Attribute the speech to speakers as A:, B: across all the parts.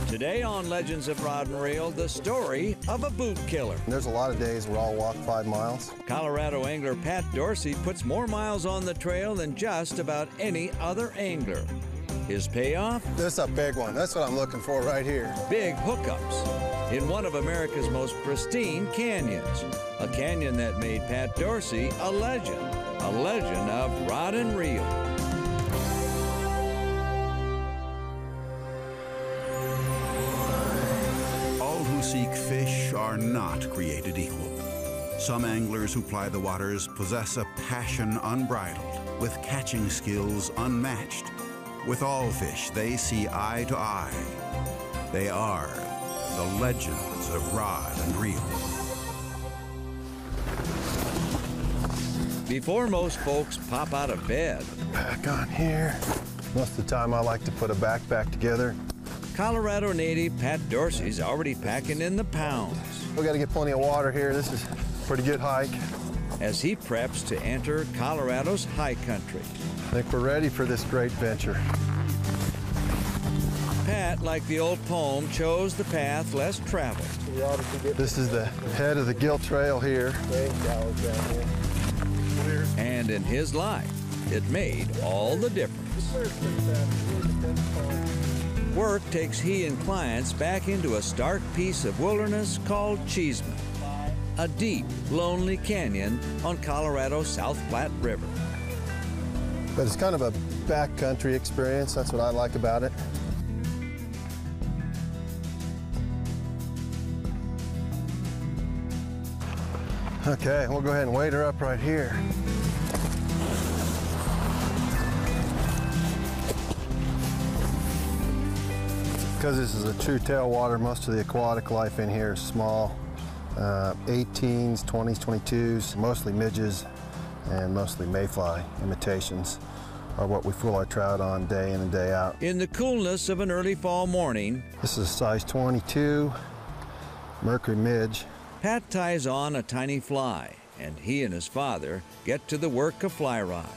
A: Today on Legends of Rod and Reel, the story of a boot killer.
B: There's a lot of days where I'll walk 5 miles.
A: Colorado angler Pat Dorsey puts more miles on the trail than just about any other angler. His payoff?
B: This is a big one. That's what I'm looking for right here.
A: Big hookups in one of America's most pristine canyons. A canyon that made Pat Dorsey a legend of rod and reel.
C: All who seek fish are not created equal. Some anglers who ply the waters possess a passion unbridled, with catching skills unmatched. With all fish, they see eye to eye. They are the legends of rod and reel.
A: Before most folks pop out of bed,
B: Back on here. Most of the time I like to put a backpack together.
A: Colorado native Pat Dorsey's already packing in the pounds
B: We got to get plenty of water here. This is a pretty good hike.
A: as he preps to enter Colorado's high country.
B: I think we're ready for this great venture.
A: Pat, like the old poem, chose the path less traveled.
B: This is the head of the Gill Trail here.
A: And in his life, it made all the difference. Work takes he and clients back into a stark piece of wilderness called Cheeseman, a deep, lonely canyon on Colorado's South Platte River.
B: But it's kind of a backcountry experience. That's what I like about it. Okay, we'll go ahead and wade her up right here. Because this is a true tailwater, most of the aquatic life in here is small. 18s, 20s, 22s, mostly midges and mostly mayfly imitations are what we fool our trout on day in and day out.
A: In the coolness of an early fall morning,
B: This is a size 22 mercury midge.
A: Pat ties on a tiny fly, and he and his father get to the work of fly rods.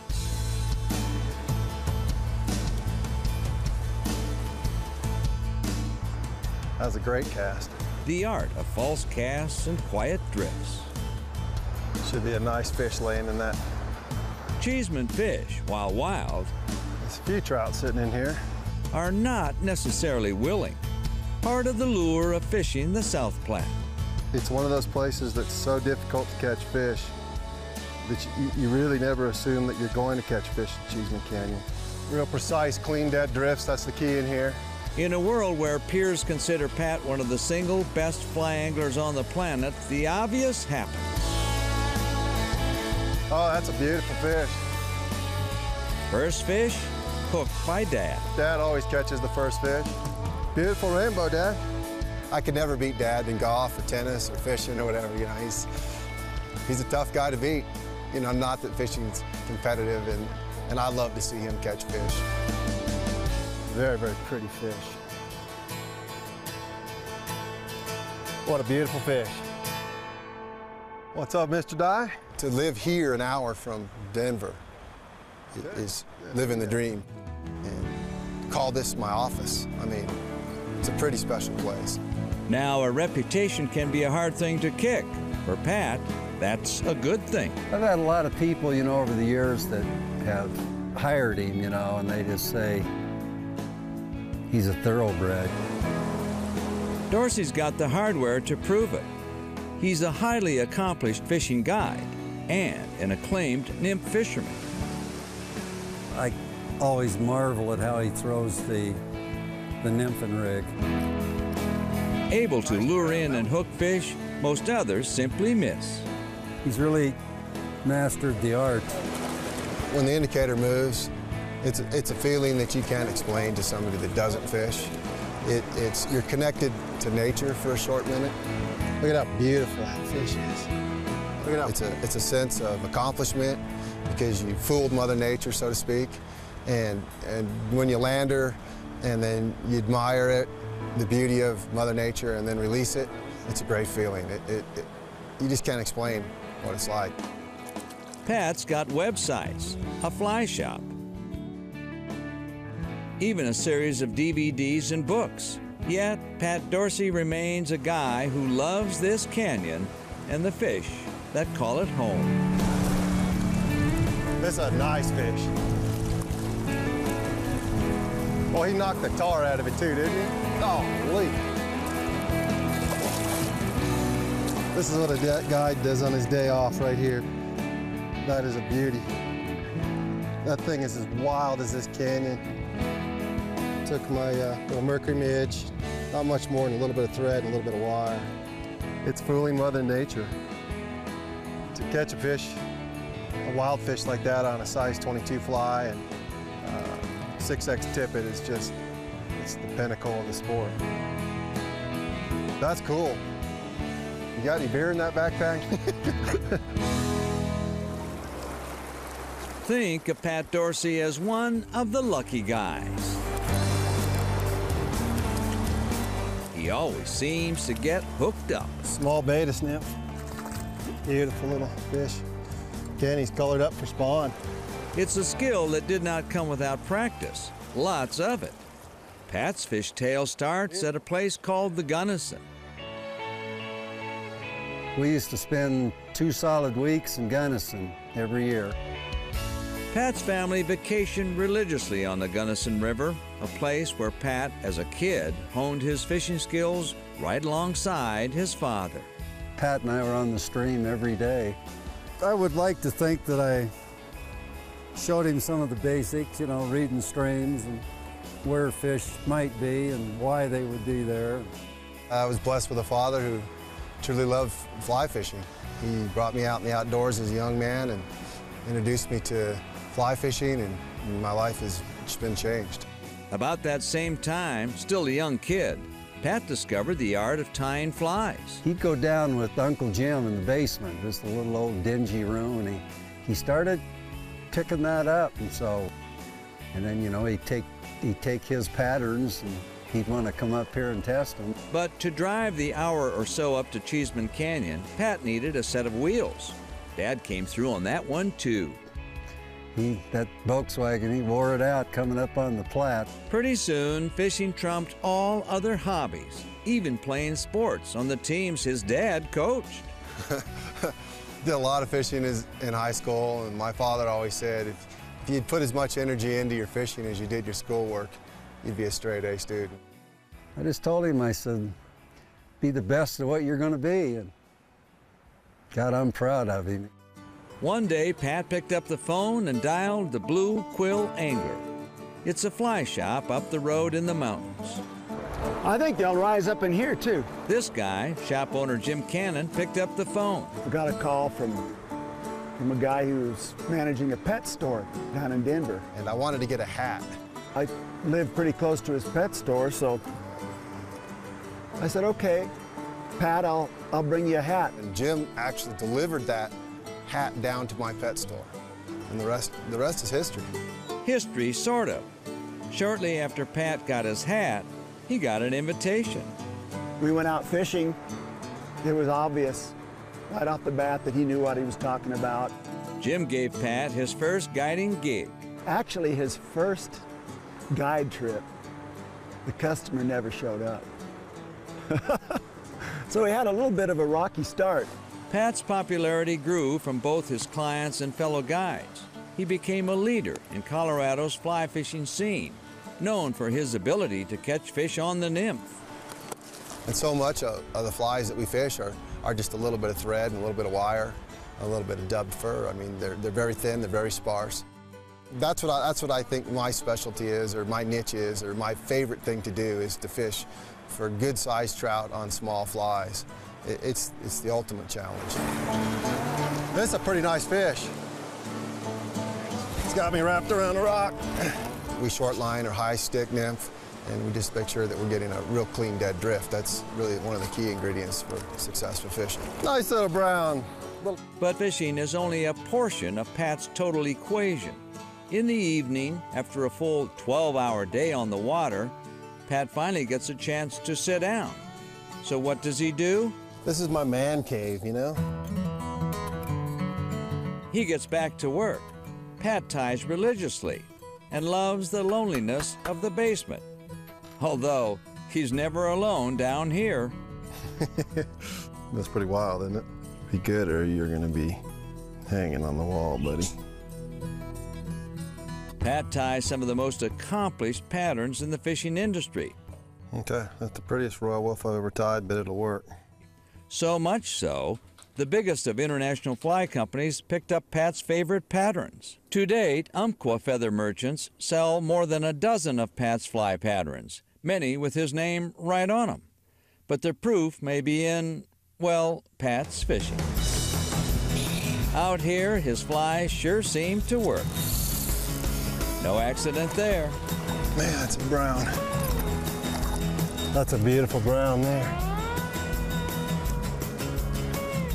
B: That was a great cast.
A: The art of false casts and quiet drifts.
B: Should be a nice fish laying in that.
A: Cheeseman fish, while wild,
B: There's a few trout sitting in here.
A: are not necessarily willing. Part of the lure of fishing the South Platte.
B: It's one of those places that's so difficult to catch fish that you really never assume that you're going to catch fish in Cheeseman Canyon. Real precise, clean, dead drifts, that's the key in here.
A: In a world where peers consider Pat one of the single best fly anglers on the planet, the obvious happens.
B: Oh, that's a beautiful fish.
A: First fish, hooked by Dad.
B: Dad always catches the first fish. Beautiful rainbow, Dad. I could never beat Dad in golf or tennis or fishing or whatever. You know, he's a tough guy to beat. You know, not that fishing's competitive, and I love to see him catch fish. Very, very pretty fish. What a beautiful fish. What's up, Mr. Dye? To live here an hour from Denver is living the dream. And call this my office. I mean, it's a pretty special place.
A: Now, a reputation can be a hard thing to kick. For Pat, that's a good thing.
D: I've had a lot of people, you know, over the years that have hired him, you know, and they just say, he's a thoroughbred.
A: Dorsey's got the hardware to prove it. He's a highly accomplished fishing guide and an acclaimed nymph fisherman.
D: I always marvel at how he throws the nymphin rig.
A: Able to lure in and hook fish most others simply miss.
D: He's really mastered the art.
B: When the indicator moves, it's a feeling that you can't explain to somebody that doesn't fish. You're connected to nature for a short minute. Look at how beautiful that fish is. Look at how it's a sense of accomplishment because you fooled Mother Nature, so to speak. And when you land her and then you admire it, the beauty of Mother Nature, and then release it, it's a great feeling. You just can't explain what it's like.
A: Pat's got websites, a fly shop, even a series of DVDs and books. Yet, Pat Dorsey remains a guy who loves this canyon and the fish that call it home.
B: This is a nice fish. Well, he knocked the tar out of it too, didn't he? Golly. This is what a guide does on his day off right here. That is a beauty. That thing is as wild as this canyon. Took my little mercury midge, not much more than a little bit of thread and a little bit of wire. It's fooling Mother Nature. To catch a fish, a wild fish like that on a size 22 fly and 6X tippet is just, it's the pinnacle of the sport. That's cool. You got any beer in that backpack?
A: Think of Pat Dorsey as one of the lucky guys. He always seems to get hooked up.
B: Small beta nymph. Beautiful little fish. Again, he's colored up for spawn.
A: It's a skill that did not come without practice. Lots of it. Pat's fishtail starts at a place called the Gunnison.
D: We used to spend 2 solid weeks in Gunnison every year.
A: Pat's family vacationed religiously on the Gunnison River, a place where Pat, as a kid, honed his fishing skills right alongside his father.
D: Pat and I were on the stream every day. I would like to think that I showed him some of the basics, you know, reading streams and where fish might be and why they would be there.
B: I was blessed with a father who truly loved fly fishing. He brought me out in the outdoors as a young man and introduced me to fly fishing, and my life has just been changed.
A: About that same time, still a young kid, Pat discovered the art of tying flies.
D: He'd go down with Uncle Jim in the basement, just a little old dingy room, and he started picking that up, and then, you know, he'd take his patterns and he'd want to come up here and test them.
A: But to drive the hour or so up to Cheeseman Canyon, Pat needed a set of wheels. Dad came through on that one too.
D: That Volkswagen, he wore it out coming up on the Platte.
A: Pretty soon, fishing trumped all other hobbies, even playing sports on the teams his dad coached.
B: Did a lot of fishing in high school, and my father always said, if you'd put as much energy into your fishing as you did your schoolwork, you'd be a straight A student.
D: I just told him, I said, be the best of what you're going to be. And God, I'm proud of him.
A: One day, Pat picked up the phone and dialed the Blue Quill Angler. It's a fly shop up the road in the mountains.
E: I think they'll rise up in here, too.
A: This guy, shop owner Jim Cannon, picked up the phone.
E: We got a call from a guy who's managing a pet store down in Denver.
B: And I wanted to get a hat.
E: I live pretty close to his pet store, so I said, okay, Pat, I'll bring you a hat.
B: And Jim actually delivered that hat down to my pet store. And the rest is history.
A: History, sort of. Shortly after Pat got his hat, he got an invitation.
E: We went out fishing. It was obvious right off the bat that he knew what he was talking about.
A: Jim gave Pat his first guiding gig.
E: Actually, his first guide trip, the customer never showed up. So he had a little bit of a rocky start.
A: Pat's popularity grew from both his clients and fellow guides. He became a leader in Colorado's fly fishing scene, known for his ability to catch fish on the nymph.
B: And so much of the flies that we fish are just a little bit of thread and a little bit of wire, a little bit of dubbed fur. I mean, they're very thin, they're very sparse. That's what I think my specialty is, or my niche is, or my favorite thing to do is to fish for good-sized trout on small flies. It's the ultimate challenge. This is a pretty nice fish. It's got me wrapped around a rock. We short line or high stick nymph, and we just make sure that we're getting a real clean dead drift. That's really one of the key ingredients for successful fishing. Nice little brown.
A: But fishing is only a portion of Pat's total equation. In the evening, after a full 12-hour day on the water, Pat finally gets a chance to sit down. So what does he do?
B: This is my man cave, you know?
A: He gets back to work. Pat ties religiously and loves the loneliness of the basement. Although He's never alone down here.
B: That's pretty wild, isn't it? Be good or you're gonna be hanging on the wall, buddy.
A: Pat ties some of the most accomplished patterns in the fishing industry.
B: Okay, that's the prettiest royal wolf I've ever tied, but it'll work.
A: So much so, the biggest of international fly companies picked up Pat's favorite patterns. To date, Umpqua feather merchants sell more than a dozen of Pat's fly patterns, many with his name right on them. But the proof may be in, well, Pat's fishing. Out here, his flies sure seem to work. No accident there.
B: Man, that's a brown. That's a beautiful brown there.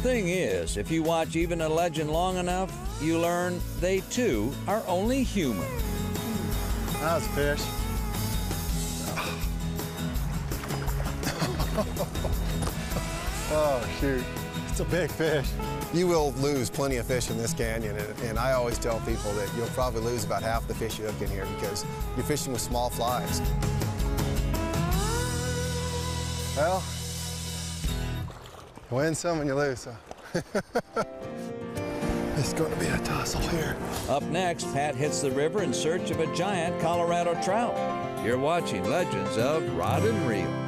A: Thing is, if you watch even a legend long enough, you learn they too are only human.
B: That's a fish. Oh, shoot. It's a big fish. You will lose plenty of fish in this canyon, and I always tell people that you'll probably lose about half the fish you hook in here because you're fishing with small flies. Well, you win some and you lose some. It's going to be a tussle here.
A: Up next, Pat hits the river in search of a giant Colorado trout. You're watching Legends of Rod and Reel.